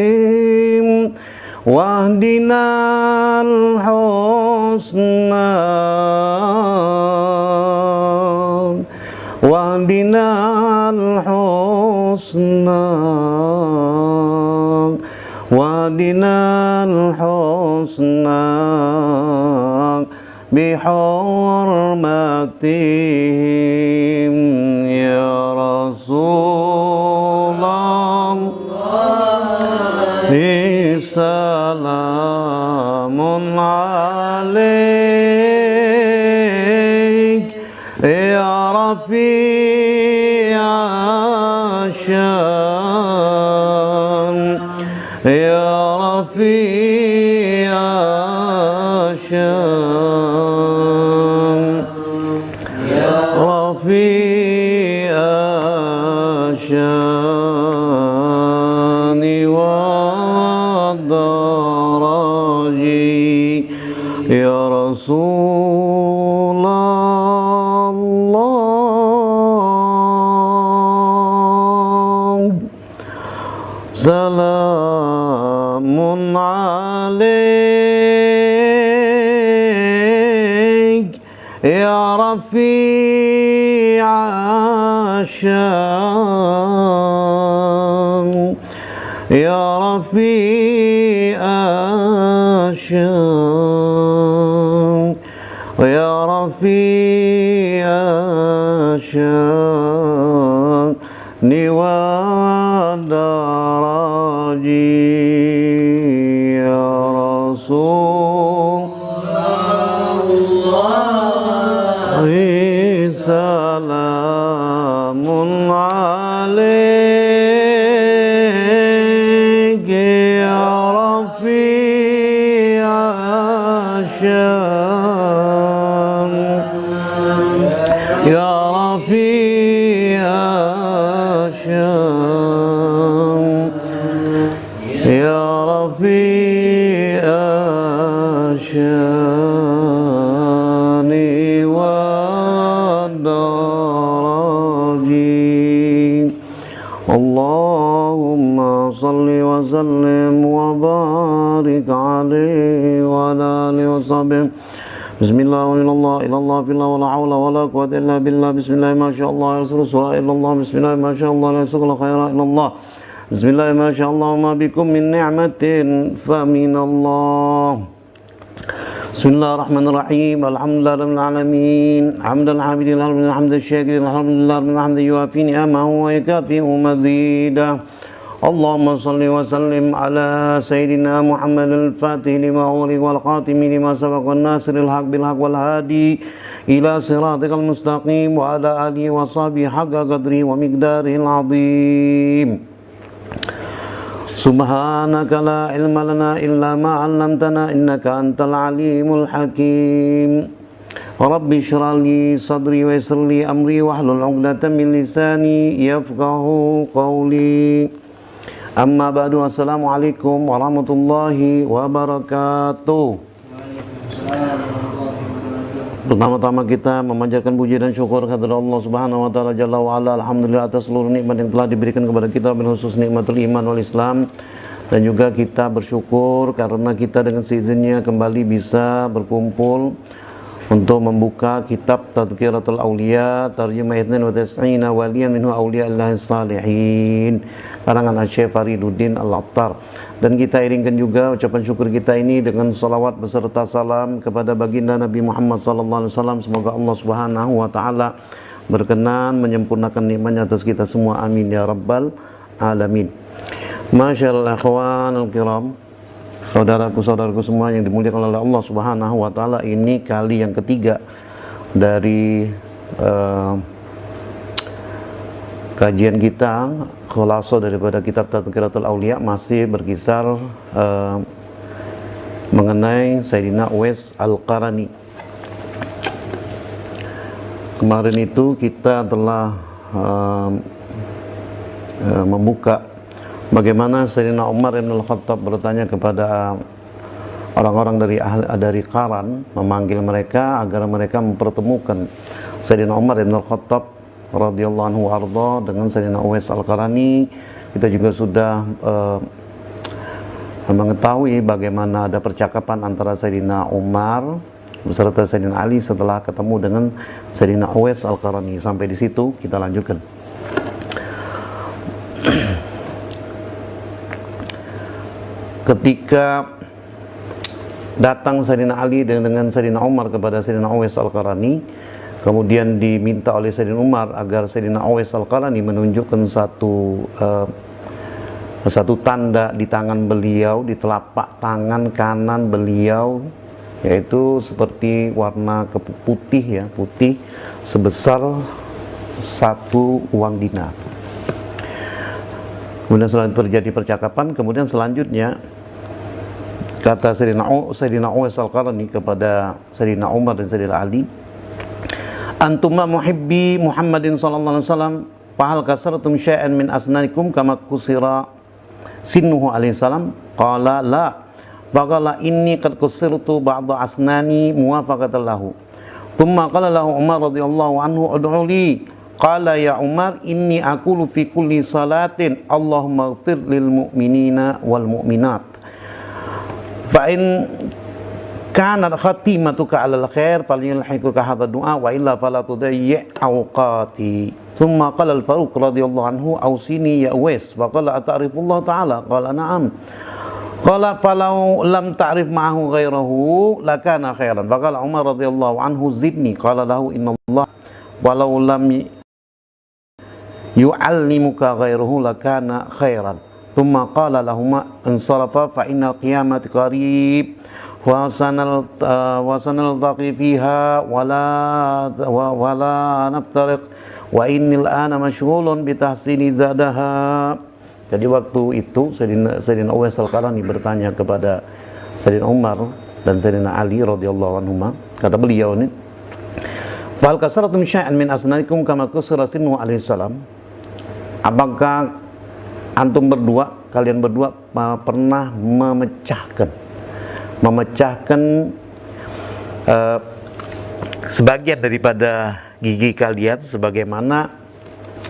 ببركاتهم واهدنا الحسنى واهدنا الحسنى واهدنا الحسنى بحرمتهم يا رسول الله سلام عليك يا رفيع الشان يا رفيع الشان رفيع الشان والدرج يا رسول الله سلام عليك يا رفيع الشان يا رفيع الشان يا رفيع الشان والدرج يا رسول الله سلام عليك يا رفيع الشان يا رفيع الشان يا رفيع الشان والدرج اللهم صل وسلم وبارك عليه وعلى آله وصحبه بسم الله وإلى الله إلى الله في الله ولا حول ولا قوة إلا بالله بسم الله ما شاء الله يرسل السراء إلا الله بسم الله ما شاء الله لا يسوق الخير إلا الله بسم الله ما شاء الله وما بكم من نعمة فمن الله بسم الله الرحمن الرحيم الحمد لله رب العالمين حمد الحامدين الحمد الشاكرين الحمد لله من الحمد يوافي نعمه ويكافئ مزيده Allahumma salli wa sallim ala Sayyidina Muhammad al-Fatih lima ughliq wal khatimi lima sabaq wan nasiril haq bil haq wal hadi ila siratikal mustaqim wa ala alihi wa sahbihi haqqa qadri wa miqdarihil azim. Subhanaka la ilma lana illa ma 'allamtana innaka antal alimul hakim. Rabbi shrah li sadri wa yassir li amri wahlul 'uqdatam min lisani yafqahu qawli. Amma ba'du, assalamualaikum warahmatullahi wabarakatuh. Pertama-tama kita memanjatkan puji dan syukur kepada Allah Subhanahu wa taala Jalla wa ala. Alhamdulillah atas seluruh nikmat yang telah diberikan kepada kita, bil khusus nikmatul iman wal Islam. Dan juga kita bersyukur karena kita dengan seizinnya kembali bisa berkumpul untuk membuka kitab Tadhkiratul Auliya Tarjumah Itsnain wa Tis'ina waliyan minhu awliya'illahis salihin karangan Syekh Fariduddin Al-Attar. Dan kita iringkan juga ucapan syukur kita ini dengan salawat beserta salam kepada baginda Nabi Muhammad SAW. Semoga Allah Subhanahu wa taala berkenan menyempurnakan nikmatnya atas kita semua, amin ya rabbal alamin. Masyaallah akhwan al-kiram, saudaraku-saudaraku semua yang dimuliakan oleh Allah Subhanahu wa taala, ini kali yang ketiga dari kajian kita khulaso daripada kitab Tadhkiratul Auliya, masih berkisar mengenai Sayyidina Uwais Al-Qarani. Kemarin itu kita telah membuka bagaimana Sayyidina Umar bin Al-Khattab bertanya kepada orang-orang dari Qaran, memanggil mereka agar mereka mempertemukan Sayyidina Umar bin Al-Khattab radhiyallahu anhu arda dengan Sayyidina Uwais Al-Qarani. Kita juga sudah mengetahui bagaimana ada percakapan antara Sayyidina Umar beserta Sayyidina Ali setelah ketemu dengan Sayyidina Uwais Al-Qarani. Sampai di situ kita lanjutkan. Ketika datang Sayyidina Ali dengan Sayyidina Umar kepada Sayyidina Uwais Al-Qarani, kemudian diminta oleh Sayyidina Umar agar Sayyidina Uwais Al-Qarani menunjukkan satu tanda di tangan beliau, di telapak tangan kanan beliau, yaitu seperti warna putih, ya, putih sebesar satu uang dinar. Kemudian setelah terjadi percakapan, kemudian selanjutnya kata Sayyidina Uwais Al-Qarani kepada Sayyidina Umar dan Sayyidina Ali, antuma muhibbi Muhammadin sallallahu alaihi wasallam fahal kasartum syai'an min asnanikum kama kusira sinnuhu alaihi salam? Qala la. Faqala inni qad kusirtu ba'da asnani muwafaqatan lahu. Thumma qala lahu Umar radhiyallahu anhu ud'u li. Qala ya Umar inni aqulu fi kulli salatin Allahumma ighfir lil mu'minina wal mu'minat fa in kanat khatimatuka 'alal khair falyulhikuka hadha du'a wa illa fala tudayyi' awqati. Thumma qala al-Faruq radhiyallahu anhu awsini ya Uwais. Fa qala ata'rifullah ta'ala? Qala na'am. Qala falau lam ta'rif ma'ahu ghairahu lakana khairan. Fa qala Umar radhiyallahu anhu zidni. Qala lahu innallah walau lam yu'allimuka ghairuhu lakana khairan. Thumma qala lahumma insarafa fa innal qiyamati qarib wa sanal taqi fiha wala naftariq wa innil ana mashghulun bi tahsini zadaha. Jadi waktu itu Sayyidina Uwais Al-Qarani bertanya kepada Sayyidina Umar dan Sayyidina Ali radhiyallahu anhuma, kata beliau ini, fal kasratum syai'an min asnanikum kama kusira sinnu alaihi salam. Apakah antum berdua, kalian berdua pernah memecahkan sebagian daripada gigi kalian sebagaimana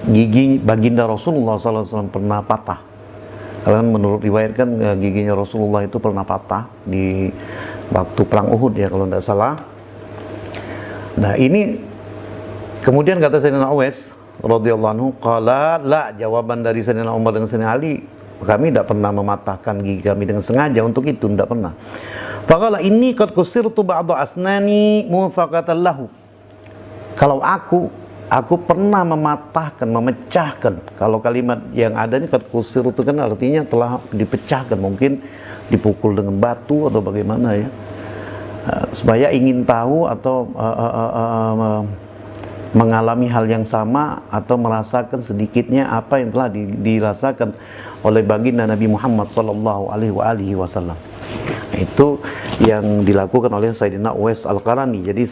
gigi baginda Rasulullah SAW pernah patah? Kalian menurut riwayat kan giginya Rasulullah itu pernah patah di waktu perang Uhud, ya kalau tidak salah. Nah ini kemudian kata Sayyidina Uwais radhiyallahu anhu, qala la, jawaban dari Sayyidina Umar dan Sayyidina Ali, kami tidak pernah mematahkan gigi kami dengan sengaja untuk itu, tidak pernah. Faqala inni qad kusirtu ba'da asnani muwafaqatan lahu. Kalau aku aku pernah mematahkan, memecahkan. Kalau kalimat yang ada ini kusir itu kan artinya telah dipecahkan, mungkin dipukul dengan batu atau bagaimana ya. Supaya ingin tahu atau mengalami hal yang sama atau merasakan sedikitnya apa yang telah dirasakan oleh baginda Nabi Muhammad sallallahu alaihi wasallam. Itu yang dilakukan oleh Sayyidina Uwais Al-Qarani. Jadi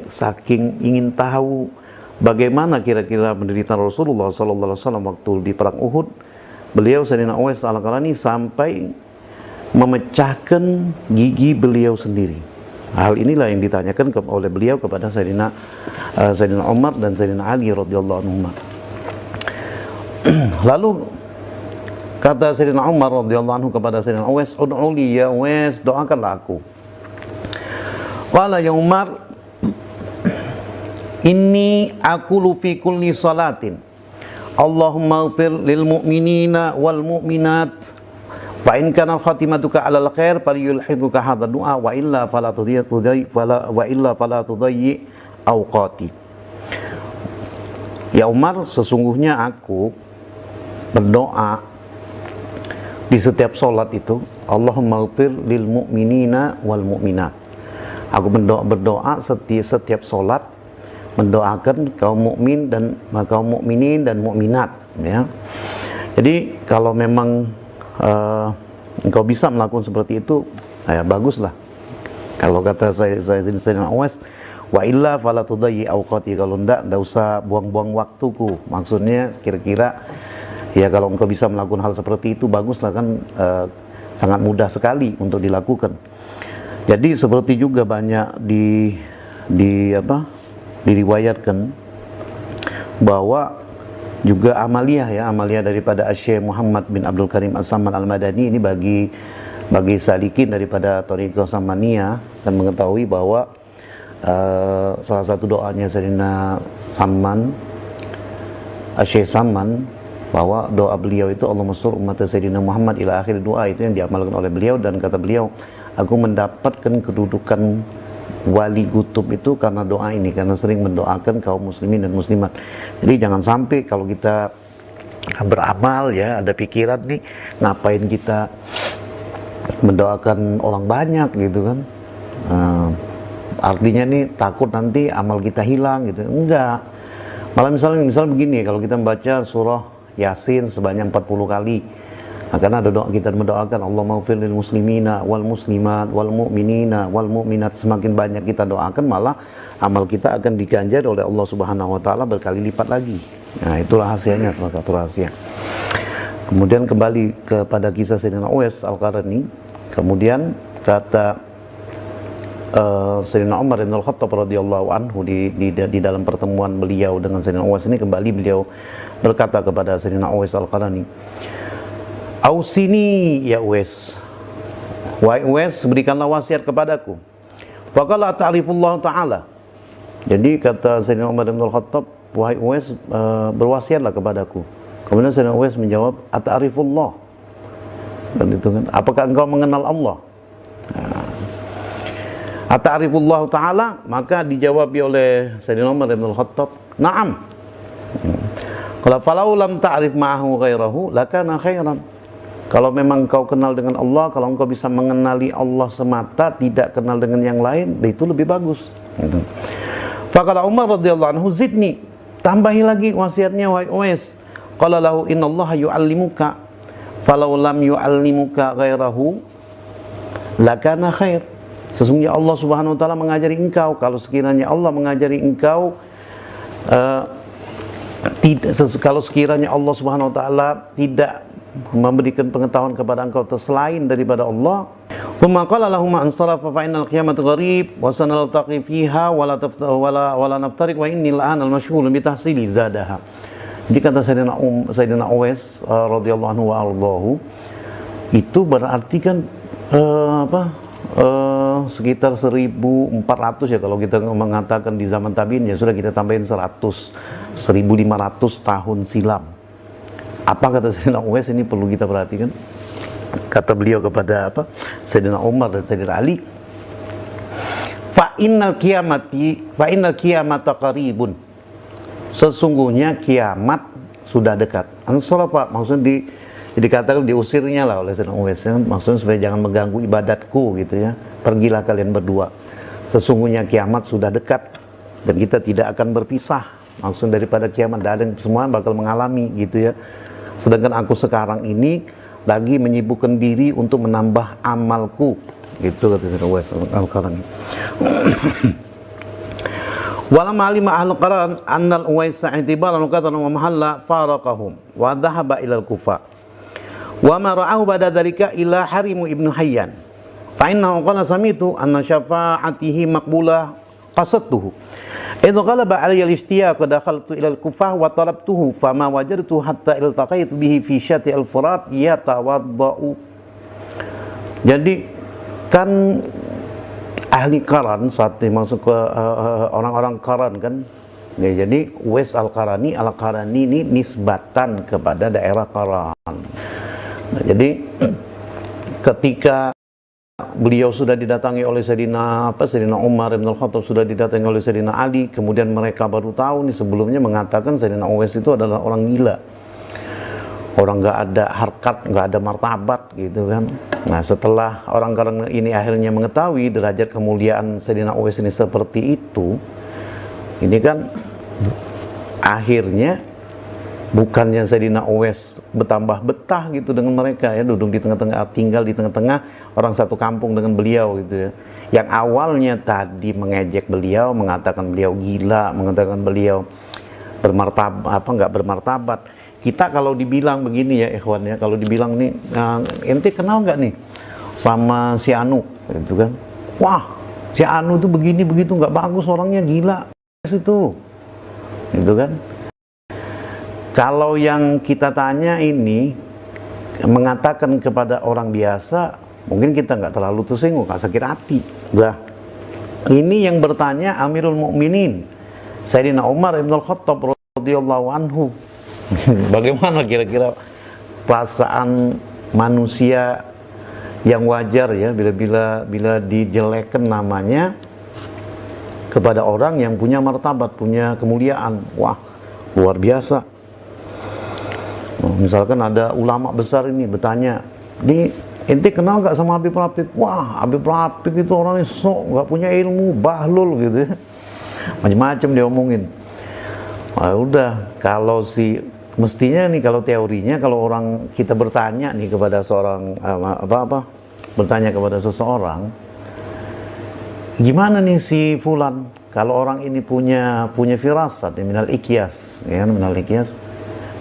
saking ingin tahu bagaimana kira-kira penderitaan Rasulullah sallallahu alaihi wasallam waktu di perang Uhud, beliau Sayyidina Uwais Al-Qarani sampai memecahkan gigi beliau sendiri. Hal inilah yang ditanyakan oleh beliau kepada Sayyidina Umar dan Sayyidina Ali radhiyallahu anhum. Lalu kata Sayyidina Umar radhiyallahu anhu kepada Sayyidina Uwais, "Ud'uli ya Uwais, doakanlah aku." Qala ya Umar, "Inni aqulu fi kulli salatin, Allahumma ighfir lil mu'minina wal mu'minat, fa in kana khatimatuka 'alal khair falyulhiquka hadha du'a wa illa fala tudayyi awqati." Ya Umar, sesungguhnya aku berdoa di setiap sholat itu, Allahumma ighfir lil mu'minina wal mu'minat. Aku berdoa setiap sholat, mendoakan kaum mukmin dan kaum mukminin dan mukminat, ya. Jadi kalau memang engkau bisa melakukan seperti itu, ya baguslah. Kalau kata Sayyidina Uwais, wa illa fala tudayyi awqati, kalau enggak usah buang-buang waktuku. Maksudnya kira-kira ya kalau engkau bisa melakukan hal seperti itu, baguslah kan, sangat mudah sekali untuk dilakukan. Jadi seperti juga banyak diriwayatkan bahwa juga amaliyah daripada Syekh Muhammad bin Abdul Karim As-Samman Al-Madani ini bagi salikin daripada Thariqah Samaniyah dan mengetahui bahwa salah satu doanya Sayyidina Syekh Samman, bahwa doa beliau itu Allahumma sur umat Sayyidina Muhammad ila akhir doa, itu yang diamalkan oleh beliau. Dan kata beliau, aku mendapatkan kedudukan wali kutub itu karena doa ini, karena sering mendoakan kaum muslimin dan muslimat. Jadi jangan sampai kalau kita beramal, ya ada pikiran nih, ngapain kita mendoakan orang banyak gitu kan, artinya nih takut nanti amal kita hilang gitu. Enggak, malah misal begini, kalau kita membaca surah Yasin sebanyak 40 kali, karena ada doa kita mendoakan Allahumma ighfir lil muslimina wal muslimat wal mu'minina wal mu'minat, semakin banyak kita doakan, malah amal kita akan diganjar oleh Allah Subhanahu wa taala berkali lipat lagi. Nah, itulah rahasianya, salah satu rahasia. Kemudian kembali kepada kisah Sayyidina Uwais Al-Qarani. Kemudian kata Sayyidina Umar bin Al-Khattab radhiyallahu anhu di dalam pertemuan beliau dengan Sayyidina Uwais ini, kembali beliau berkata kepada Sayyidina Uwais Al-Qarani, "Ausini ya Uwais, wahai Uwais, berikanlah wasiat kepadaku." Faqala ta'rifullah ta'ala. Jadi kata Sayyidina Umar bin Al-Khattab, wahai Uwais, berwasiatlah kepadaku. Kemudian Sayyidina Uwais menjawab, "Ata'rifullah." Dan itu kan, apakah engkau mengenal Allah? Ata'rifullah ta'ala, maka dijawab oleh Sayyidina Umar bin Al-Khattab, "Na'am." Kalau falau lam ta'rif ma'ahu ghairahu lakana khairan. Kalau memang kau kenal dengan Allah, kalau engkau bisa mengenali Allah semata, tidak kenal dengan yang lain, itu lebih bagus. Gitu. Faqala Umar radhiyallahu anhu, "Zidni." Tambahi lagi wasiatnya, wahai Uwais. Qala lahu innallaha yu'allimuka falau lam yu'allimuka ghairahu lakana khair. Sesungguhnya Allah Subhanahu wa taala mengajari engkau, kalau sekiranya Allah mengajari engkau, kalau sekiranya Allah Subhanahu wa taala tidak memberikan pengetahuan kepada engkau selain daripada Allah, thumma qala lahum ansarafa fa innal qiyamata gharib wa sanaltaqi fiha wa la naftariq wa inni al-an al-mashghul bi tahsili zadaha. Jadi kata Sayyidina Uwais radhiyallahu anhu wa ardahu, itu berarti kan sekitar 1400 ya, kalau kita mengatakan di zaman tabi'in, ya sudah kita tambahin 1500 tahun silam. Apa kata Sayyidina Uwais, ini perlu kita perhatikan. Kata beliau kepada Sayyidina Umar dan Sayyidina Ali, fa innal qiyamata qaribun. sesungguhnya kiamat sudah dekat. Ansor apa? Maksudnya dikatakan diusirnya lah oleh Sayyidina Uwais, ya. Maksudnya supaya jangan mengganggu ibadatku gitu ya. Pergilah kalian berdua. Sesungguhnya kiamat sudah dekat dan kita tidak akan berpisah. Maksud daripada kiamat, dan semua bakal mengalami gitu ya. Sedangkan aku sekarang ini lagi menyibukkan diri untuk menambah amalku, gitu kata Sayyidina Uwais Al-Qarani. Walam alima ahlul qaran annal Uwaisa i'tibaran qadran wa mahalla faraqahum wa dhahaba ila al-Kufa wa ma ra'ahu ba'da dhalika ila Harimu ibnu Hayyan fa innahu qala samitu anna syafa'atihi maqbulah qasadtuhu idza qalaba alayya al-ishtiyaq dakhaltu ila al-Kufa wa talabtuhu fama wajadtu hatta iltaqaitu bihi fi syati al-Furat yatawaddau. Jadi kan ahli Qaran saat masuk ke orang-orang Qaran kan ya, jadi Uwais Al-Qarani ini nisbatan kepada daerah Qaran. Nah, jadi ketika beliau sudah didatangi oleh Sayyidina Umar bin Al-Khattab, sudah didatangi oleh Sayyidina Ali, kemudian mereka baru tahu nih, sebelumnya mengatakan Sayyidina Uwais itu adalah orang gila, orang nggak ada harkat, nggak ada martabat gitu kan. Nah, setelah orang Qaran ini akhirnya mengetahui derajat kemuliaan Sayyidina Uwais ini seperti itu, ini kan akhirnya bukannya Sayyidina Uwais bertambah betah gitu dengan mereka ya, duduk di tengah-tengah, tinggal di tengah-tengah orang satu kampung dengan beliau gitu ya. Yang awalnya tadi mengejek beliau, mengatakan beliau gila, mengatakan beliau bermartabat nggak bermartabat. Kita kalau dibilang begini ya ikhwan ya, kalau dibilang nih, ente kenal nggak nih sama si Anu, gitu kan? Wah, si Anu tuh begini begitu, nggak bagus orangnya, gila itu, gitu kan? Kalau yang kita tanya ini mengatakan kepada orang biasa, mungkin kita nggak terlalu tersinggung, nggak sakit hati. Nah, ini yang bertanya Amirul Mukminin Sayyidina Umar bin Al-Khattab radhiyallahu anhu. Bagaimana kira-kira perasaan manusia yang wajar ya bila dijelekkan namanya kepada orang yang punya martabat, punya kemuliaan? Wah, luar biasa. Misalkan ada ulama besar ini bertanya, ente kenal gak sama Habib Rafiq? Wah, Habib Rafiq itu orangnya sok, gak punya ilmu, bahlul gitu ya. Macam-macam dia omongin. Nah, udah, kalau mestinya nih, kalau teorinya, kalau orang kita bertanya nih kepada seorang bertanya kepada seseorang, gimana nih si fulan? Kalau orang ini punya firasat, ya, minal ikyas, ya, minal ikyas,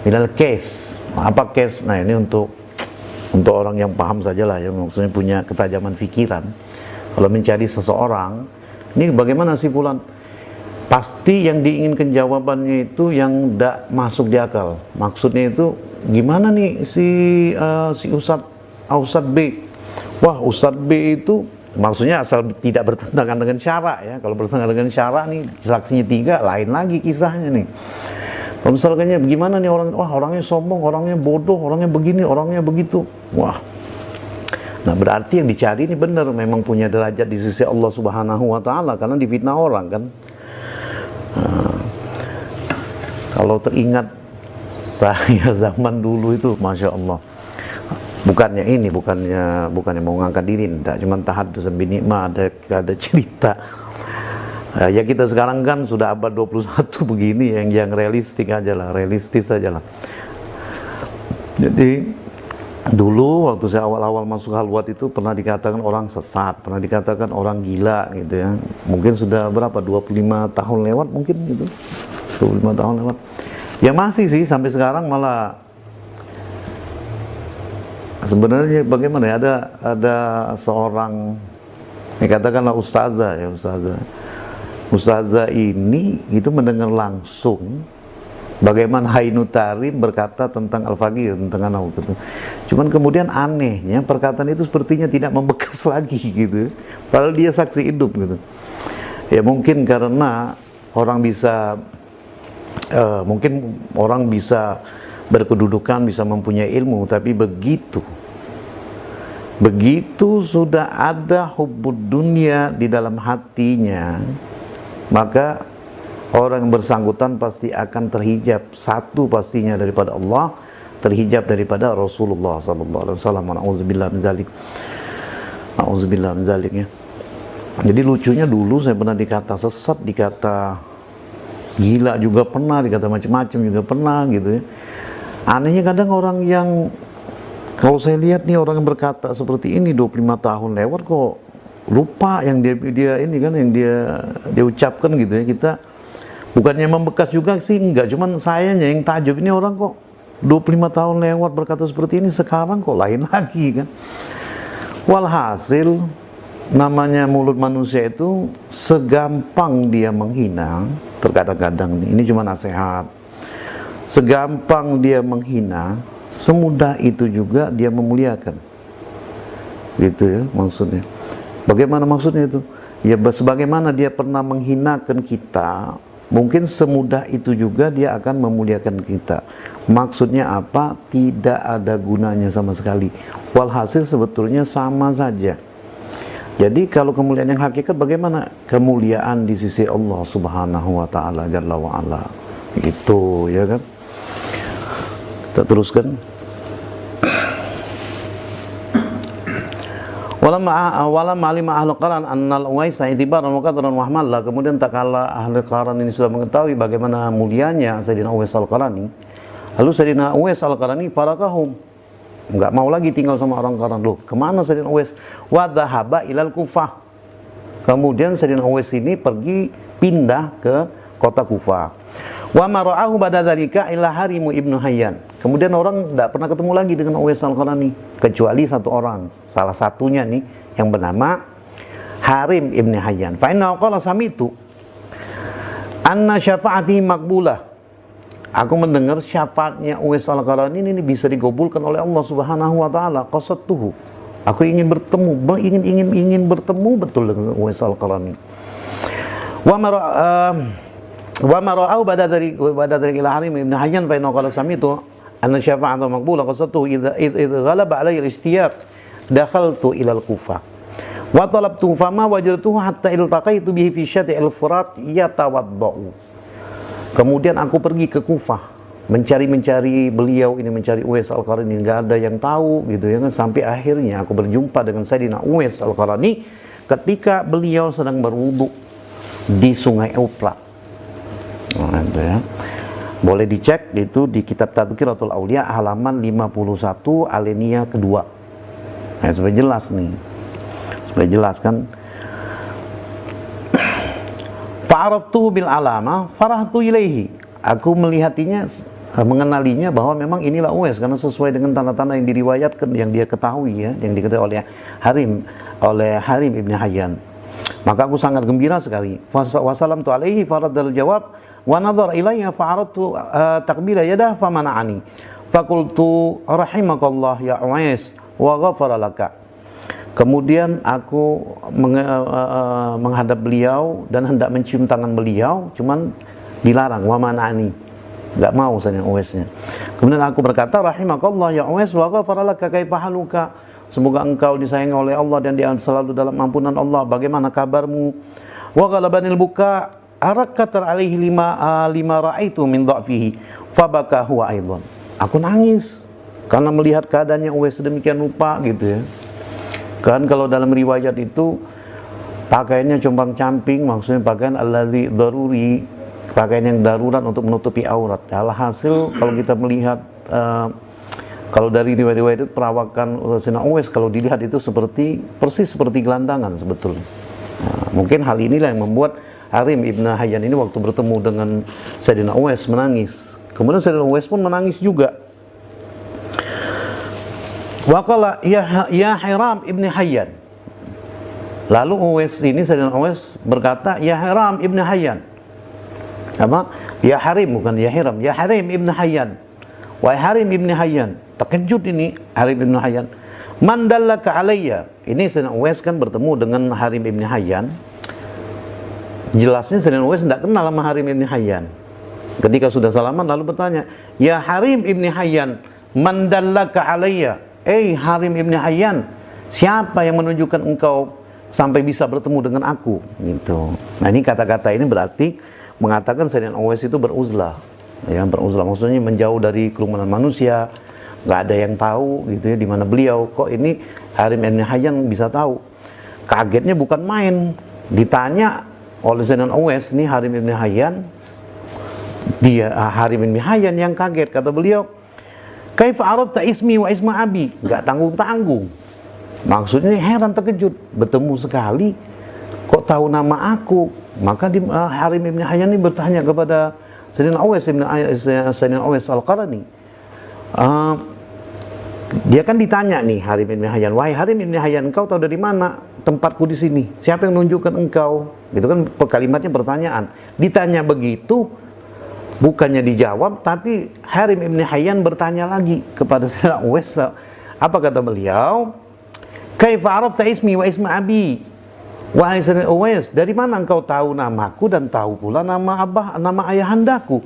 minal kes. Apa kes? Nah, ini untuk orang yang paham sajalah ya, maksudnya punya ketajaman pikiran. Kalau mencari seseorang, ini bagaimana si fulan? Pasti yang diinginkan jawabannya itu yang tidak masuk di akal. Maksudnya itu gimana nih si Ustadz B? Wah, Ustadz B itu maksudnya asal tidak bertentangan dengan syara ya. Kalau bertentangan dengan syara nih, saksinya 3, lain lagi kisahnya nih. Kalau misalnya gimana nih orang, wah orangnya sombong, orangnya bodoh, orangnya begini, orangnya begitu. Wah. Nah, berarti yang dicari ini benar, memang punya derajat di sisi Allah Subhanahu wa taala, karena difitnah orang kan. Nah, kalau teringat saya zaman dulu itu, masya Allah, bukannya mau ngangkat diri, tidak, cuma tahadus bin nikmah, ada cerita. Ya kita sekarang kan sudah abad 21 begini, yang realistis aja lah. Jadi dulu waktu saya awal-awal masuk halwat itu pernah dikatakan orang sesat, pernah dikatakan orang gila gitu ya. Mungkin sudah berapa, 25 tahun lewat mungkin gitu. 25 tahun lewat. Ya masih sih sampai sekarang, malah sebenarnya bagaimana ya, ada seorang, ya katakanlah ustazah ya, ustazah ini itu mendengar langsung bagaimana Hainu Tarim berkata tentang Al-Faqih, tentang anak itu. Cuman kemudian anehnya perkataan itu sepertinya tidak membekas lagi gitu. Padahal dia saksi hidup gitu. Ya mungkin karena orang bisa berkedudukan, bisa mempunyai ilmu, tapi begitu sudah ada hubbud dunia di dalam hatinya, maka orang yang bersangkutan pasti akan terhijab, satu pastinya daripada Allah, terhijab daripada Rasulullah sallallahu alaihi wasallam. Nauzubillah min zalik. Nauzubillah min zalik ya. Jadi lucunya dulu saya pernah dikata sesat, dikata gila juga pernah, dikata macam-macam juga pernah gitu ya. Anehnya kadang orang yang, kalau saya lihat nih orang yang berkata seperti ini 25 tahun lewat kok lupa yang dia ini kan, yang dia ucapkan gitu ya. Kita bukannya membekas juga sih, enggak, cuman sayanya yang takjub ini orang kok 25 tahun lewat berkata seperti ini, sekarang kok lain lagi kan. Walhasil namanya mulut manusia itu segampang dia menghina, terkadang-kadang ini cuma nasihat, segampang dia menghina, semudah itu juga dia memuliakan. Gitu ya maksudnya. Bagaimana maksudnya itu? Ya sebagaimana dia pernah menghinakan kita, mungkin semudah itu juga dia akan memuliakan kita. Maksudnya apa? Tidak ada gunanya sama sekali. Walhasil sebetulnya sama saja. Jadi kalau kemuliaan yang hakikat, bagaimana? Kemuliaan di sisi Allah Subhanahu wa taala jalla wa ala. Gitu ya kan? Kita teruskan. Walam alima ahlu qaran annal Uwaisa itibaran wa qadran wa hamalla. Kemudian tak kala ahli qaran ini sudah mengetahui bagaimana mulianya Sayyidina Uwais al-Qarani, lalu Sayyidina Uwais al-Qarani farakahum, enggak mau lagi tinggal sama orang Qaran. Loh, kemana Sayyidina Uwais? Wa dhahaba ilal Kufah. Kemudian Sayyidina Uwais ini pergi pindah ke kota Kufah. Wa mara'ahu ba'da dzalika ila Harimu ibnu Hayyan. Kemudian orang tidak pernah ketemu lagi dengan Uwais al-Qarani kecuali satu orang, salah satunya nih yang bernama Harim ibnu Hayyan. Fa inna qala samitu anna syafaati maqbulah. Aku mendengar syafaatnya Uwais al-Qarani ini bisa digabulkan oleh Allah Subhanahu wa taala. Qasadtuhu. Aku ingin bertemu, ingin bertemu betul dengan Uwais al-Qarani. Wa mara'au ba'da dari ila Harim ibn Hayyan fa inna qala samitu anna syafa'ata maqbulah qasadtuhu idza ghalaba alayya al-istiyaq dakhaltu ila al-Kufah wa talabtu fama wajadtuhu hatta iltaqaitu bihi fi syati' al-Furat yatawaddau. Kemudian aku pergi ke Kufah mencari beliau ini, mencari Uwais al-Qarani, enggak ada yang tahu gitu ya kan, sampai akhirnya aku berjumpa dengan Sayyidina Uwais al-Qarani ketika beliau sedang berwudu di Sungai Eufrat. Nah, itu ya. Boleh dicek itu di kitab Tadhkiratul Aulia halaman 51 alinea kedua. Nah, supaya jelas nih. Supaya jelas kan. Fa'araftu bil alama farahtu ilaihi. Aku melihatnya, mengenalinya bahwa memang inilah Uwais karena sesuai dengan tanda-tanda yang diriwayatkan, yang dia ketahui ya, yang diketahui oleh Harim ibn Hayyan. Maka aku sangat gembira sekali. Wasalamtu alaihi faradal jawab wa nadhar ilayya fa'aradtu takbila yadah famana'ani. Faqultu rahimakallah ya Uwais wa ghafara laka. Kemudian aku menghadap beliau dan hendak mencium tangan beliau, cuman dilarang, wa mana'ani. Enggak mau saya Uwaisnya. Kemudian aku berkata rahimakallah ya Uwais wa ghafara laka kaifa haluka. Semoga engkau disayangi oleh Allah dan dia selalu dalam ampunan Allah. Bagaimana kabarmu? Wa ghalabanil buka arakatar alaihi lima ra'aitu min dha'fihi fabaka huwa aidan. Aku nangis karena melihat keadaannya Uwais sedemikian rupa gitu ya. Kan kalau dalam riwayat itu pakaiannya compang-camping, maksudnya pakaian alladzi daruri, pakaian yang darurat untuk menutupi aurat. Alhasil kalau kita melihat kalau dari riwayat-riwayat itu perawakan Sayyidina Uwais kalau dilihat itu persis seperti gelandangan sebetulnya. Nah, mungkin hal inilah yang membuat Harim ibn Hayyan ini waktu bertemu dengan Sayyidina Uwais menangis. Kemudian Sayyidina Uwais pun menangis juga. Waqala ya Hiram ibn Hayyan. Lalu Uwais ini, Sayyidina Uwais berkata, ya Hiram ibn Hayyan. Apa? Ya Harim, bukan ya Hiram. Ya Harim ibn Hayyan. Wahai Harim ibn Hayyan. Terkejut ini Harim ibn Hayyan. Man dallaka alayya. Ini Sayyidina Uwais kan bertemu dengan Harim ibn Hayyan. Jelasnya Sayyidina Uwais tidak kenal sama Harim ibn Hayyan. Ketika sudah salaman lalu bertanya, ya Harim ibn Hayyan, man dallaka alayya. Harim ibn Hayyan, siapa yang menunjukkan engkau sampai bisa bertemu dengan aku? Gitu. Nah, ini kata-kata ini berarti mengatakan Sayyidina Uwais itu beruzlah. Ya, beruzlah maksudnya menjauh dari kerumunan manusia, nggak ada yang tahu gitu ya di mana beliau. Kok ini Harim ibn Hayyan bisa tahu? Kagetnya bukan main. Ditanya oleh Sayyidina Uwais, nih Harim ibn Hayyan, Harim ibn Hayyan yang kaget. Kata beliau, kaifa arabta ismi wa isma abi? Nggak tanggung-tanggung. Maksudnya heran, terkejut, bertemu sekali kok tahu nama aku. Maka Harim ibn Hayyan ini bertanya kepada Sayyidina Uwais Al-Qarani. Dia kan ditanya nih Harim ibn Hayyan, wahai Harim ibn Hayyan, engkau tahu dari mana tempatku di sini? Siapa yang menunjukkan engkau? Gitu kan kalimatnya pertanyaan. Ditanya begitu, bukannya dijawab, tapi Harim ibn Hayyan bertanya lagi kepada Sayyidina Uwais. Apa kata beliau? Kaifa arafta ismi wa isma abi? Wahai Sayyidina Uwais, dari mana engkau tahu namaku dan tahu pula nama ayahandaku?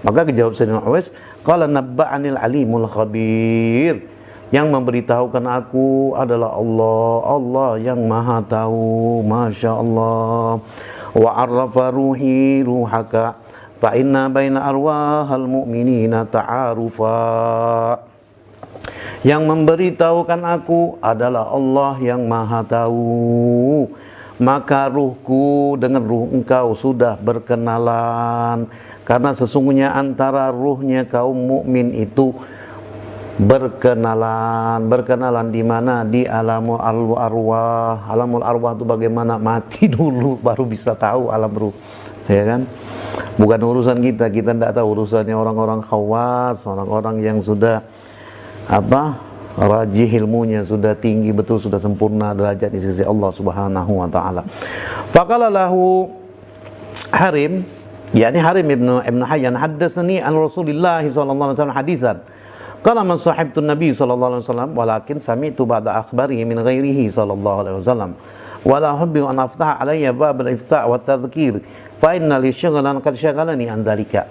Maka dijawab Sayyidina Uwais, qala nabba'anil alimul khabir. Yang memberitahukan aku adalah Allah, Allah yang maha tahu. Masya Allah. Wa arrafa ruhi ruhaka fa inna baina arwahal mu'minina ta'arufa. Yang memberitahukan aku adalah Allah yang maha tahu. Maka ruhku dengan ruh engkau sudah berkenalan, karena sesungguhnya antara ruhnya kaum mukmin itu berkenalan di mana? Di alamul arwah. Alamul arwah itu bagaimana? Mati dulu baru bisa tahu alam ruh, ya kan? Bukan urusan kita tidak tahu, urusannya orang-orang khawas, orang-orang yang sudah rajih ilmunya, sudah tinggi betul, sudah sempurna derajat di sisi Allah Subhanahu wa taala. Faqala lahu Harim, yakni Harim ibn Hayyan, haddatsani an Rasulillah sallallahu alaihi wasallam hadisan. Qala man sahibtu Nabi sallallahu alaihi wasallam walakin sami'tu ba'da akhbarihi min ghairihi sallallahu alaihi wasallam. Wala hubbi an aftaha alayya bab al-ifta' wa tadhkir fa inna li syaghalan qad syaghalani an dzalika.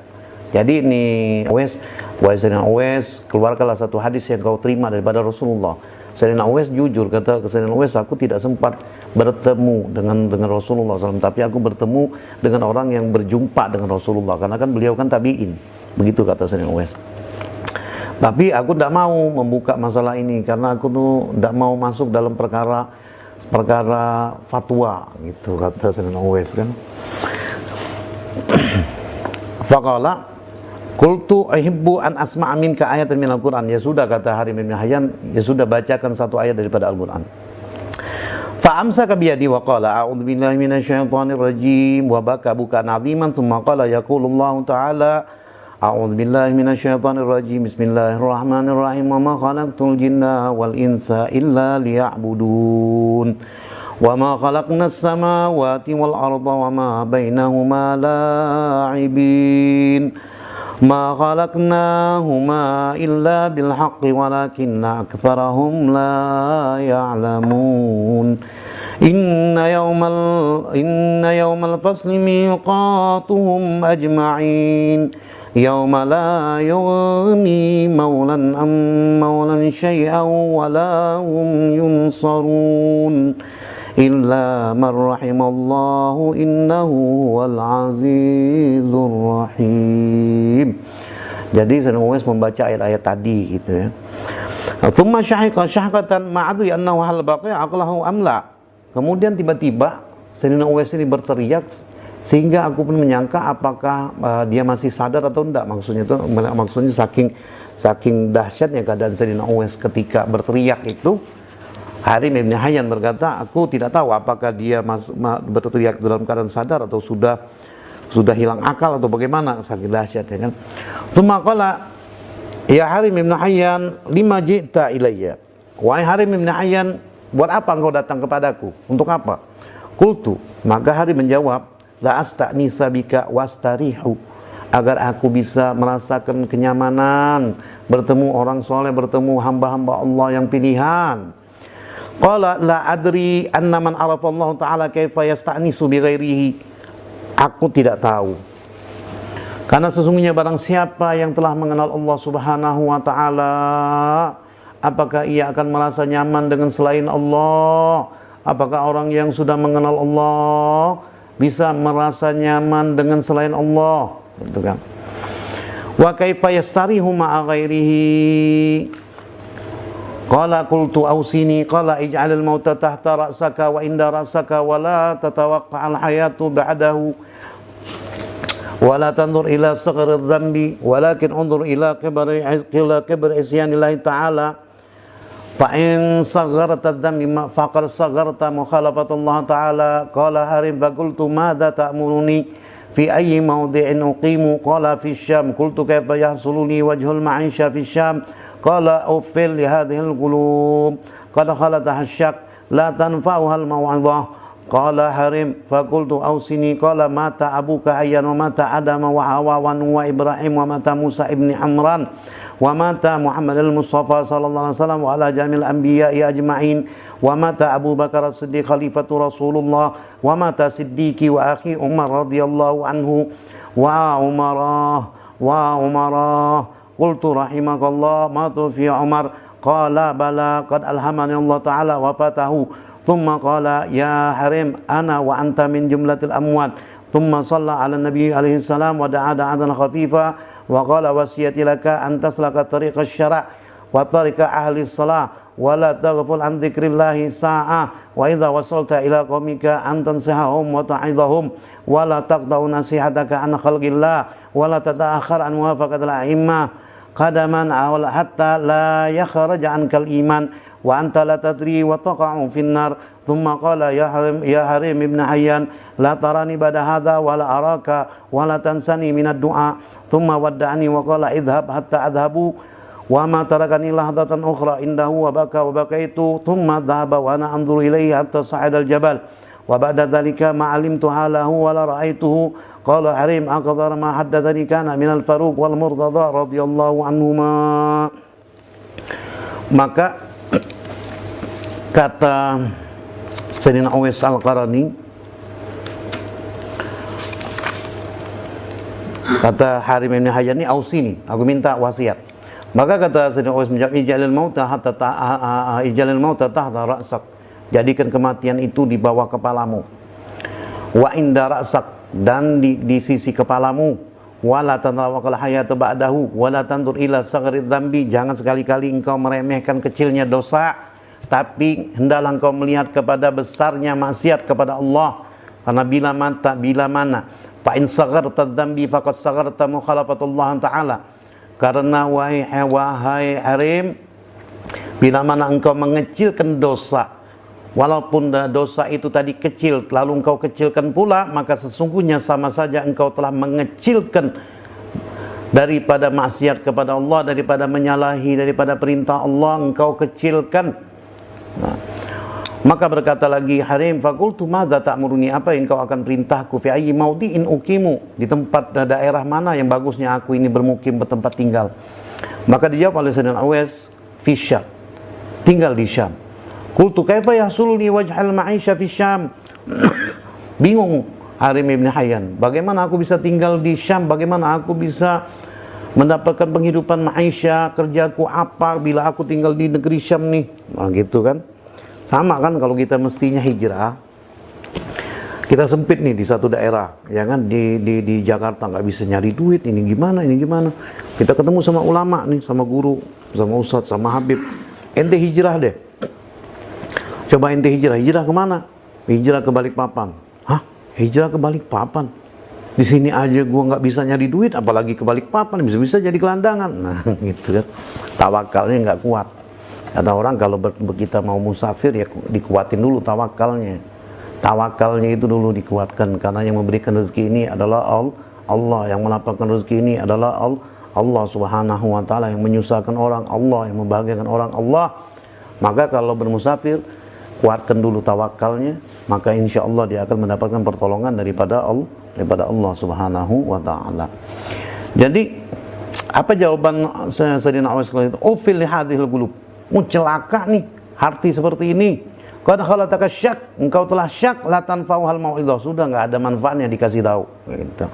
Jadi ini wahai Sayyidina Uwais, keluarkanlah satu hadis yang kau terima daripada Rasulullah. Sayyidina Uwais jujur, kata Sayyidina Uwais, aku tidak sempat bertemu dengan Rasulullah SAW, tapi aku bertemu dengan orang yang berjumpa dengan Rasulullah, karena kan beliau kan tabi'in. Begitu kata Sayyidina Uwais. Tapi aku tidak mau membuka masalah ini, karena aku tuh tidak mau masuk dalam perkara fatwa, gitu kata Sayyidina Uwais kan. Faqala qultu uhibbu an asma'a minka ayatan minal Qur'an. Ya sudah, kata Harim ibn Hayyan, ya sudah, bacakan satu ayat daripada Al-Qur'an. Fa amsaka bi yadi wa qala a'udzu billahi minasyaitonir rajim wa baka bukan 'aziman thumma qala yaqulullahu ta'ala a'udzu billahi minasyaitonir rajim bismillahirrahmanirrahim wa ma khalaqtul jinna wal insa illa liya'budun wa ma khalaqnas samawati wal arda wa ma bainahuma la'ibin ma khalaqnahuma illa bil haqqi walakinna aktharahum la ya'lamun. Inna yawmal fasli miqatuhum ajma'in yawma la yughni maulan am maulan syai'an wa la hum yunsarun illa man rahimallahu innahu wal azizur rahim. Jadi Sayyidina Uwais membaca ayat-ayat tadi gitu ya. Thumma syahiqa syahqatan ma'adri annahu hal baqiya aqlahu amla. Kemudian tiba-tiba Sayyidina Uwais ini berteriak sehingga aku pun menyangka apakah dia masih sadar atau enggak. Maksudnya saking dahsyatnya keadaan Sayyidina Uwais ketika berteriak itu. Harim ibn Hayyan berkata, aku tidak tahu apakah dia berteriak dalam keadaan sadar atau sudah hilang akal atau bagaimana, saking dahsyat ya kan. Tsumma qala ya Harim ibn Hayyan lima ji'ta ilayya. Wahai Harim ibn Hayyan, buat apa engkau datang kepadaku? Untuk apa? Qultu, maka Harim menjawab, la asta'nisa bika wastarihu, agar aku bisa merasakan kenyamanan bertemu orang soleh, bertemu hamba-hamba Allah yang pilihan. Qala la adri anna man arafa Allah Ta'ala kaifa yasta'nisu bi ghairihi. Aku tidak tahu. Karena sesungguhnya barang siapa yang telah mengenal Allah Subhanahu wa Ta'ala, apakah ia akan merasa nyaman dengan selain Allah? Apakah orang yang sudah mengenal Allah bisa merasa nyaman dengan selain Allah, gitu kan. Wa kaifa yastarihu ma'a ghairihi. Qala qultu awsini, qala ij'alil mauta tahta ra'saka wa inda ra'saka wa la tatawaqqa'al hayatu ba'dahu wa la tanzur ila saghri dhanbi walakin unzur ila kibri isyanillahi ta'ala fa in sagharta dhanbi faqad sagharta mukhalafatullah ta'ala. Qala Harim fa qultu madza ta'muruni fi ayyi mawdi'in uqimu, qala fi Syam. Qultu kaifa yahsulu li wajhul ma'isha fi Syam, qala uffil li hadhihi al-qulub qad khalataha asyak la tanfa'uha al-maw'idhah. Qala Harim fa qultu awsini, qala mata abuka hayyan wa mata Adam wa Hawa wa Nuh wa Ibrahim wa mata Musa ibn Imran wa mata Muhammad al-Mustafa sallallahu alaihi wasallam wa ala jamil anbiya'i ajma'in wa mata Abu Bakar as-Siddiq khalifatu Rasulullah wa mata Siddiqi wa akhi Umar radhiyallahu anhu wa Umarah. Qultu rahimakallah ma tufi Umar, qala bala qad alhamani Allah ta'ala wa fatahu. Thumma qala ya Harim ana wa anta min jumlatil amwat. Thumma shalla ala nabi alaihi salam wa da'a da'atan khafifa wa qala wasiyati laka an taslaka tariqa syara' wa tariqa ahli salah wa la taghful an dzikrillahi sa'ah wa idza wasalta ila qaumika an tansihahum wa ta'idhahum wa la taqta'u nasihataka an khalqillah wa la tata'akhkhar an muwafaqatil a'immah qadaman aw hatta la yakhraja ankal iman wa anta la tadri wa taqa'u finnar. Thumma qala ya Harim ibn Hayyan la tarani ba'da hadha wa la araka wa la tansani min ad-du'a. Thumma wadda'ani wa qala idhhab hatta adhabu wa ma tarakani lahdatan ukhra indahu wa baka wa bakaitu. Thumma dhahaba wa ana anzuru ilayhi hatta sa'ida al-jabal wa ba'da dhalika ma 'alimtu halahu wa la ra'aituhu. Qala Harim aqdar ma haddathani kana min al-Faruq wal Murtada radhiyallahu anhuma. Maka kata Sayyidina Uwais Al-Qarani, kata Harim bin Hayyan ini ausini, aku minta wasiat. Maka kata Sayyidina Uwais menjawab, ijalil mauta tahta ra'sak, jadikan kematian itu di bawah kepalamu. Wa inda ra'sak, dan di sisi kepalamu. Wala tanawakal hayata ba'dahu wala tandur ila saghri dzambi, jangan sekali-kali engkau meremehkan kecilnya dosa, tapi hendaklah engkau melihat kepada besarnya maksiat kepada Allah. Karena bila mana fa in sagharta dzambi faqad sagharta mukhalafatullah ta'ala. Karena wahai Harim, bila mana engkau mengecilkan dosa, walaupun dosa itu tadi kecil, lalu engkau kecilkan pula, maka sesungguhnya sama saja engkau telah mengecilkan daripada maksiat kepada Allah, daripada menyalahi daripada perintah Allah, engkau kecilkan. Nah, maka berkata lagi Harim, faqultu madza ta'muruni, apa yang kau akan perintahku? Fi ayyi mawdi'in uqimu, di tempat daerah mana yang bagusnya aku ini bermukim, bertempat tinggal? Maka dijawab oleh Sayyidina Uwais, fi Syam, tinggal di Syam. Qultu kaifa yahsuluni wajhal ma'isha fi Syam. Bingung Harim ibn Hayyan, bagaimana aku bisa tinggal di Syam, bagaimana aku bisa mendapatkan penghidupan ma'isha, kerjaku apa bila aku tinggal di negeri Syam nih. Nah gitu kan, sama kan kalau kita mestinya hijrah, kita sempit nih di satu daerah, ya kan, di Jakarta nggak bisa nyari duit, ini gimana, kita ketemu sama ulama nih, sama guru, sama ustadz, sama habib, ente hijrah deh. Coba ente hijrah kemana? Hijrah ke Balikpapan. Hah? Hijrah ke Balikpapan? Di sini aja gua nggak bisa nyari duit, apalagi ke Balikpapan, bisa-bisa jadi gelandangan. Nah, gitu kan. Tawakalnya nggak kuat. Kata orang kalau kita mau musafir ya dikuatin dulu tawakalnya. Tawakalnya itu dulu dikuatkan, karena yang memberikan rezeki ini adalah Allah, yang melapangkan rezeki ini adalah Allah Subhanahu wa taala, yang menyusahkan orang Allah, yang membahagiakan orang Allah. Maka kalau bermusafir kuatkan dulu tawakalnya, maka insya Allah dia akan mendapatkan pertolongan daripada Allah Subhanahu wa ta'ala. Jadi apa jawaban Sayyidina Uwais itu? Ufil li hadhil qulub, celaka nih hati seperti ini. Qad khalataka syak, engkau telah syak, la tanfa'uhal mau'izah, sudah enggak ada manfaatnya dikasih tahu gitu.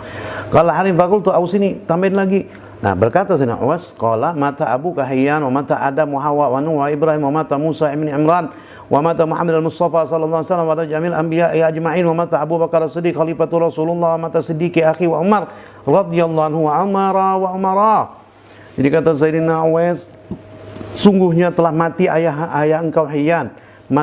Kalau Harim faqultu ausini, tambahin lagi, Nah, berkata Sayyidina Uwais, qala mata abuka Hayyan wa mata Adam wa Hawa wa Nuh wa Ibrahim wa mata Musa ibn Imran wa mata Muhammad al-Mustafa sallallahu alaihi wasallam wa jamil anbiya ajma'in wa mata Abu Bakar as-Siddiq khalifatu Rasulullah wa mata Siddiqi akhi wa Umar radhiyallahu anhu wa Umara. Jadi kata Sayyidina Uwais, sungguhnya telah mati ayah engkau Hayyan,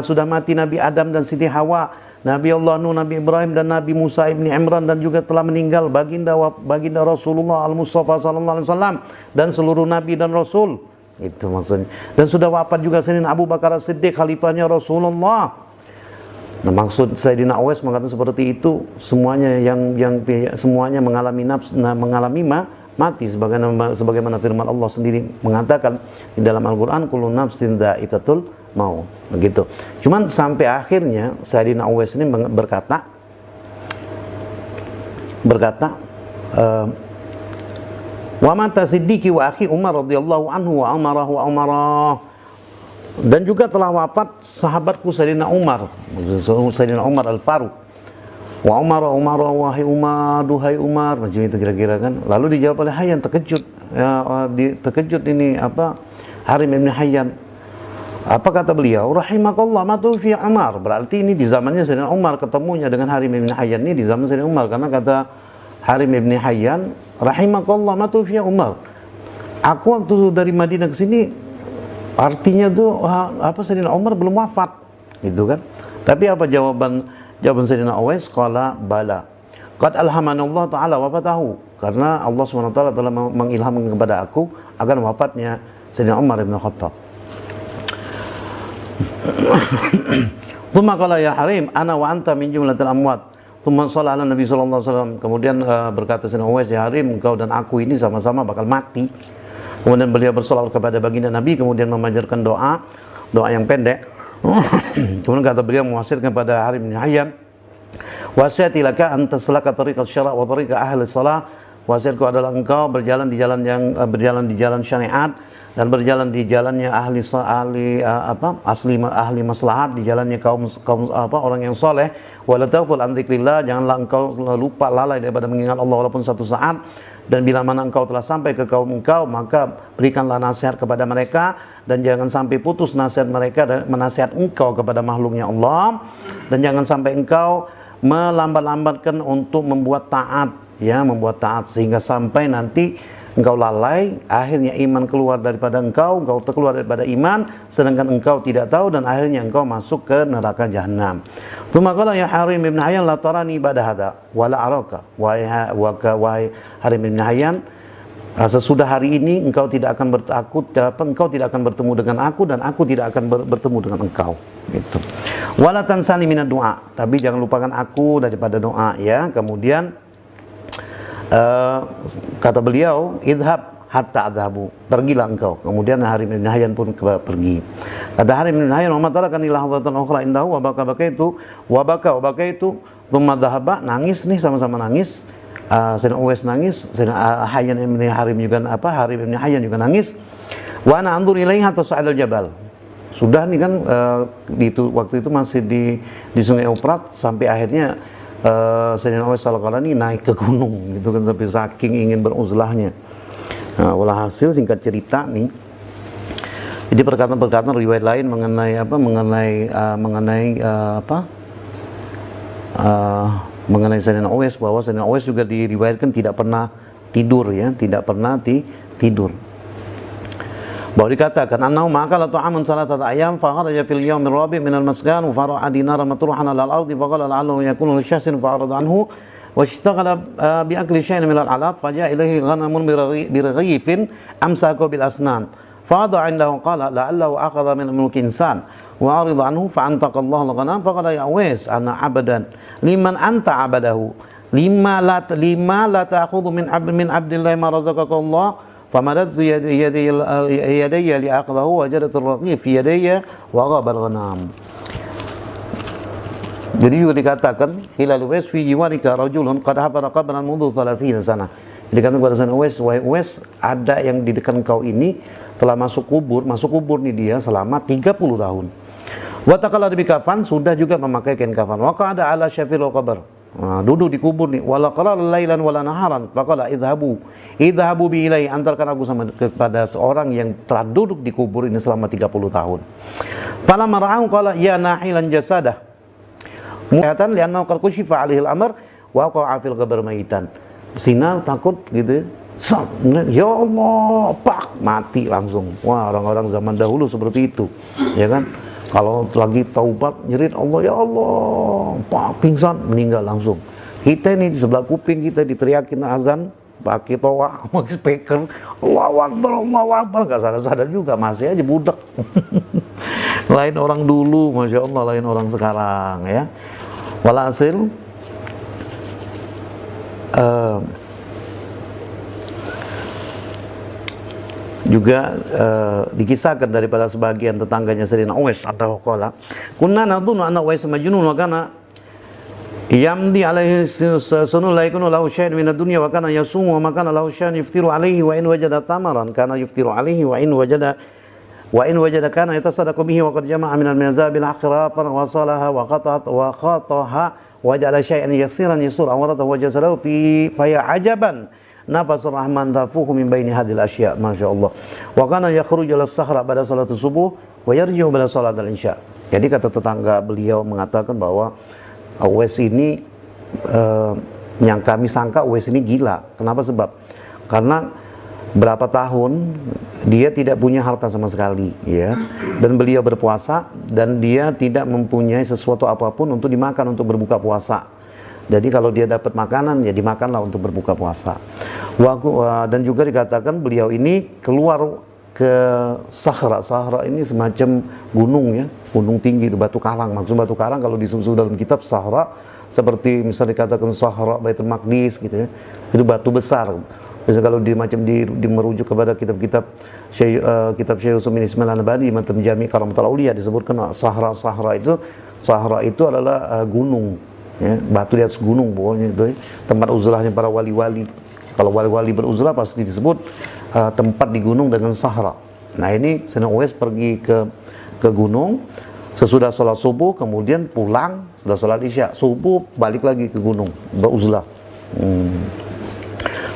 sudah mati Nabi Adam dan Siti Hawa, Nabi Allah Nuh, Nabi Ibrahim dan Nabi Musa ibni Imran, dan juga telah meninggal baginda Rasulullah al-Mustafa sallallahu alaihi wasallam dan seluruh nabi dan rasul. Itu maksudnya. Dan sudah wafat juga Sayyidina Abu Bakar As-Siddiq khalifahnya Rasulullah. Nah, maksud Sayyidina Uwais mengatakan seperti itu, semuanya semuanya mengalami mati sebagaimana firman Allah sendiri mengatakan di dalam Al-Qur'an, kullu nafsin dha'iqatul mau begitu. Cuman sampai akhirnya Sayyidina Uwais ini berkata wa mata Siddiqi wa akhi Umar radhiyallahu anhu wa Umara. Dan juga telah wafat sahabatku Sayyidina Umar Al-Faruq. Wa Umara wahai Umar, duhai Umar, macam itu kira-kira kan. Lalu dijawab oleh Hayyan, terkejut terkejut ini Harim ibn Hayyan. Apa kata beliau? Rahimakallah matu fi Umar. Berarti ini di zamannya Sayyidina Umar, ketemunya dengan Harim ibn Hayyan ini di zaman Sayyidina Umar, karena kata Harim ibn Hayyan, rahimakallah matu fi Umar. Aku waktu dari Madinah ke sini, artinya tuh Sayyidina Umar belum wafat, gitu kan? Tapi apa jawaban Sayyidina Uwais? Qala bala. Qad alhamanallah ta'ala wafatahu. Karena Allah SWT telah mengilhamkan kepada aku akan wafatnya Sayyidina Umar ibn Khattab. Tsumma qala ya Harim ana wa anta min jumlatil amwat. Tsumma shalla ala Nabi sallallahu alaihi wasallam. Kemudian berkata Sayyidina Uwais, ya Harim, engkau dan aku ini sama-sama bakal mati. Kemudian beliau bersolawat kepada baginda Nabi, kemudian memanjatkan doa yang pendek. Kemudian kata beliau mewasiatkan kepada Harim bin Hayyan, wasiati laka an taslaka tariqas syara' wa tariqa ahli shalah. Wasiatku adalah engkau berjalan di jalan syariat dan berjalan di jalannya ahli maslahat, di jalannya kaum orang yang soleh. Wala taghful an dzikrillah, janganlah engkau lupa lalai daripada mengingat Allah walaupun satu saat. Dan bila mana engkau telah sampai ke kaum engkau, maka berikanlah nasihat kepada mereka, dan jangan sampai putus nasihat mereka dan menasihat engkau kepada makhluknya Allah. Dan jangan sampai engkau melambat-lambatkan untuk membuat taat, sehingga sampai nanti engkau lalai, akhirnya iman keluar daripada engkau keluar daripada iman, sedangkan engkau tidak tahu, dan akhirnya engkau masuk ke neraka jahanam. Tsumma qala ya Harim ibn Hayyan la tarani ba'da hadza wa la araka. Wahai Harim ibn Hayyan, sesudah hari ini engkau tidak akan bertemu dengan aku, dan aku tidak akan bertemu dengan engkau. Gitu. Wala tansani minad du'a, tapi jangan lupakan aku daripada doa, ya. Kemudian kata beliau, idhab hatta adhabu, pergilah engkau. Kemudian Harim ibn Hayyan pun pergi. Kata Harim ibn Hayyan, wa matarakan ila hadratan ukhra indahu wa baka itu thumma dhahaba, nangis nih, sama-sama nangis. Sayyidina Uwais nangis, Sayyidina Hayyan ibn Harim juga Harim ibn Hayyan juga nangis. Wa ana anzur ilaihi hatta sa'al al-jabal. Sudah nih kan waktu itu masih di Sungai Eufrat, sampai akhirnya Sayyidina Uwais al-Qarani naik ke gunung, gitu kan, sampai saking ingin beruzlahnya. Nah, walhasil singkat cerita nih, jadi perkataan-perkataan riwayat lain mengenai Sayyidina Uwais, bahwa Sayyidina Uwais juga diriwayatkan tidak pernah tidur, ya, tidak pernah tidur. Bahwa dikatakan annahu ma'akala ta'aman salatata ayyam fa kharaja fil yawmir rabi' min al-maskan wa fara'a dinaran matruhan 'ala al-ardi fa qala la'allahu yakunu lisyahsin fa arada anhu wa ishtaghala bi akli shay'in min al-'alaf fa ja'a ilayhi ghanamun bi raghifin amsaka bil asnan fa ada 'indahu qala la'allahu akhadha min mulki insan wa arada anhu fa antaqa Allahu al-ghanam fa qala ya Uwais ana 'abdan liman anta 'abadahu lima la ta'khudhu min abdillahi ma razaqaka Allah. Famadadtu yadayya li'aqdahu wajadatul raqib fi yadayya wa ghabal ghanam. Jadi juga dikatakan hilal Uwais fi jiwarika rajulun qad hafara qabran mundu 30 sana. Dikatakan kepada Sayyidina Uwais, wahai Uwais, ada yang di dekat engkau ini telah masuk kubur nih dia selama 30 tahun. Wa taqalla bi kafan, sudah juga memakai kain kafan. Wa qa'ada ala syafiril qabr. Nah, duduk di kubur nih. Wala qala lailan wala naharan. Faqala idhabu bi ilai, antarkan aku sama kepada seorang yang telah duduk di kubur ini selama 30 tahun. Falamma ra'ahu qala ya nahilan jasadah. Mu'atan li'annahu qad kushifa 'alaihi al-amr wa qa'a fil qabr maitan. Sinar takut gitu ya. Ya Allah, pak, mati langsung. Wah, orang-orang zaman dahulu seperti itu, ya kan? Kalau lagi taubat, nyerit Allah, ya Allah, pak, pingsan, meninggal langsung. Kita ini di sebelah kuping kita diteriakin azan, pakai toa, pakai speaker, Allahu Akbar, Allahu Akbar, nggak sadar-sadar juga, masih aja budak. Lain orang dulu, Masya Allah, lain orang sekarang, ya. Walhasil, juga dikisahkan daripada sebagian tetangganya Sayyidina Uwais annahu qala kunna nadhunnu anna Uwais majnun wa kana yamdi alaihi sunu la yakunu lahu syai'un min ad-dunya wa kana yasumu wa ma kana lahu syai'un yuftiru alaihi wa in wajada tamaran kana yuftiru alaihi wa in wajada kana yatasaddaqu bihi wa qad jama'a min al-mazabil akhirafan wa salaha wa qataha wa ja'ala syai'an yasiran yasur awratahu wa jasadahu fi faya ajaban nafasur rahman tafuhu min baini hadil asya, Masya Allah. Wa kana yakhruju ila sakhra pada salat subuh wa yarji'u pada salat al-isya. Jadi kata tetangga beliau mengatakan bahwa Uwais ini yang kami sangka Uwais ini gila. Kenapa? Sebab karena berapa tahun dia tidak punya harta sama sekali, ya. Dan beliau berpuasa dan dia tidak mempunyai sesuatu apapun untuk dimakan untuk berbuka puasa. Jadi kalau dia dapat makanan, ya dimakanlah untuk berbuka puasa. Dan juga dikatakan beliau ini keluar ke Sahra. Sahra ini semacam gunung, ya, gunung tinggi, itu batu karang. Maksud batu karang kalau disebut dalam kitab Sahra, seperti misalnya dikatakan Sahra Baitul Maqdis gitu, ya, itu batu besar. Biasanya kalau merujuk kepada kitab-kitab kitab Syekh Utsman bin Ismail An-Nabhani, Matam Jami' Karamatul Auliya, disebutkan Sahra itu adalah gunung. Ya, batu di atas gunung pokoknya itu, ya, tempat uzlahnya para wali-wali. Kalau wali-wali beruzlah pasti disebut tempat di gunung dengan Sahra. Nah ini Sayyidina Uwais pergi ke gunung sesudah sholat subuh, kemudian pulang sudah sholat isya, subuh balik lagi ke gunung beruzlah.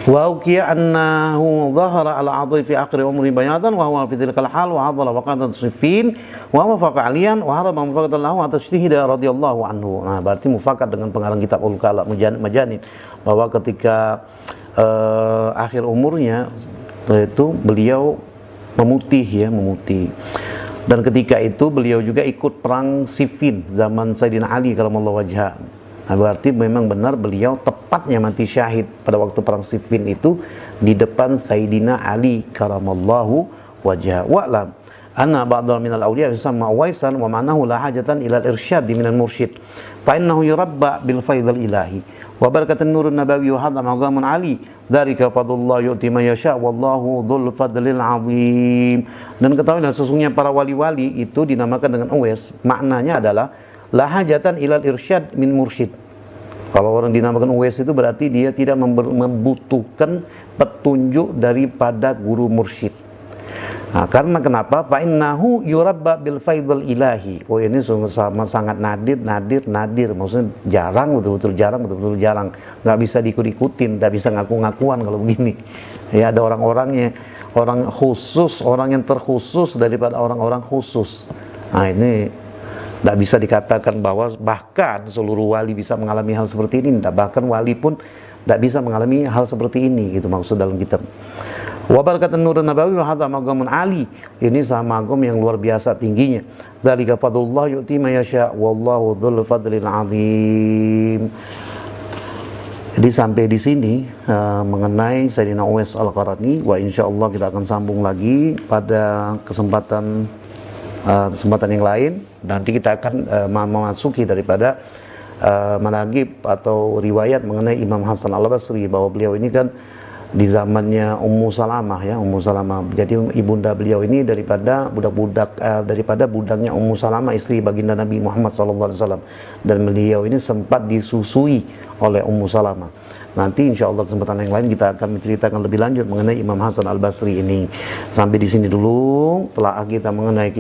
Wa uqiya annahu dhahara ala 'adhi fi akhir umri bayatan wa huwa fi tilkal hal wa hadala waqatan sifin wa wafaqa aliyan wa harama mufaqatan lahu atas ijtihada radhiyallahu anhu. Nah, berarti mufakat dengan pengarang kitab Al-Kala Majanid bahwa ketika akhir umurnya itu beliau memutih. Dan ketika itu beliau juga ikut perang Siffin zaman Sayyidina Ali karamallahu wajhah. Nah, berarti memang benar beliau tepatnya mati syahid pada waktu perang Siffin itu di depan Sayyidina Ali karamallahu wajhah. Wa'lam anna ba'dal minal awliya yusamma Uwaisan wa ma'nahu la hajatan ila al-irsyad minal mursyid fa innahu yurabba bil faidhil ilahi wa barakatun nurun nabawi wa hadha maqamun ali dzalika fadlullah yu'ti man yasha wallahu dzul fadlil azim. Dan ketahuilah sesungguhnya para wali-wali itu dinamakan dengan Uwais, maknanya adalah la hajatan ilal irsyad min mursyid. Kalau orang dinamakan Uwais itu berarti dia tidak membutuhkan petunjuk daripada guru mursyid. Nah, karena kenapa? Fa innahu yurabba bil faidhil ilahi. Oh, ini sangat nadir. Maksudnya jarang, betul-betul jarang. Nggak bisa diikut-ikutin, nggak bisa ngaku-ngakuan kalau begini. Ya, ada orang-orangnya, orang khusus, orang yang terkhusus daripada orang-orang khusus. Nah, ini tidak bisa dikatakan bahwa bahkan seluruh wali bisa mengalami hal seperti ini. Bahkan wali pun tidak bisa mengalami hal seperti ini. Itu maksud dalam kitab. Wa barakatun nurun nabawi wa hadza maqamun ali. Ini sama maqam yang luar biasa tingginya. Dzalika fadlullah yu'ti man yasha wallahu dzul fadlil azim. Jadi sampai di sini mengenai Sayyidina Uwais Al-Qarni. Wa insyaallah kita akan sambung lagi pada kesempatan yang lain. Nanti kita akan memasuki daripada manaqib atau riwayat mengenai Imam Hasan Al-Basri, bahwa beliau ini kan di zamannya Ummu Salamah, ya, Ummu Salamah. Jadi ibunda beliau ini daripada budaknya Ummu Salamah, istri baginda Nabi Muhammad SAW, dan beliau ini sempat disusui oleh Ummu Salamah. Nanti insya Allah kesempatan yang lain kita akan menceritakan lebih lanjut mengenai Imam Hasan Al-Basri ini. Sampai di sini dulu telah kita mengenai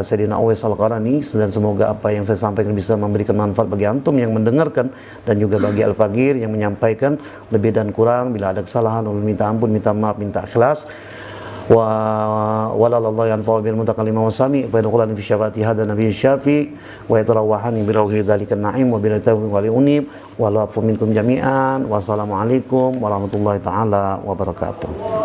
Sayyidina Uwais Al-Qarani, dan semoga apa yang saya sampaikan bisa memberikan manfaat bagi antum yang mendengarkan dan juga bagi Al-Faqir yang menyampaikan. Lebih dan kurang bila ada kesalahan, minta ampun, minta maaf, minta ikhlas. Walallahu yanfa'u bil mutakallim wa sami fa yadkhuluna fi syafaati hadha nabiy syafi wa yatarawahani bi rawhi dzalikan na'im wa bil tawfiq wal unib wa la minkum jami'an. Wassalamualaikum warahmatullahi taala wabarakatuh.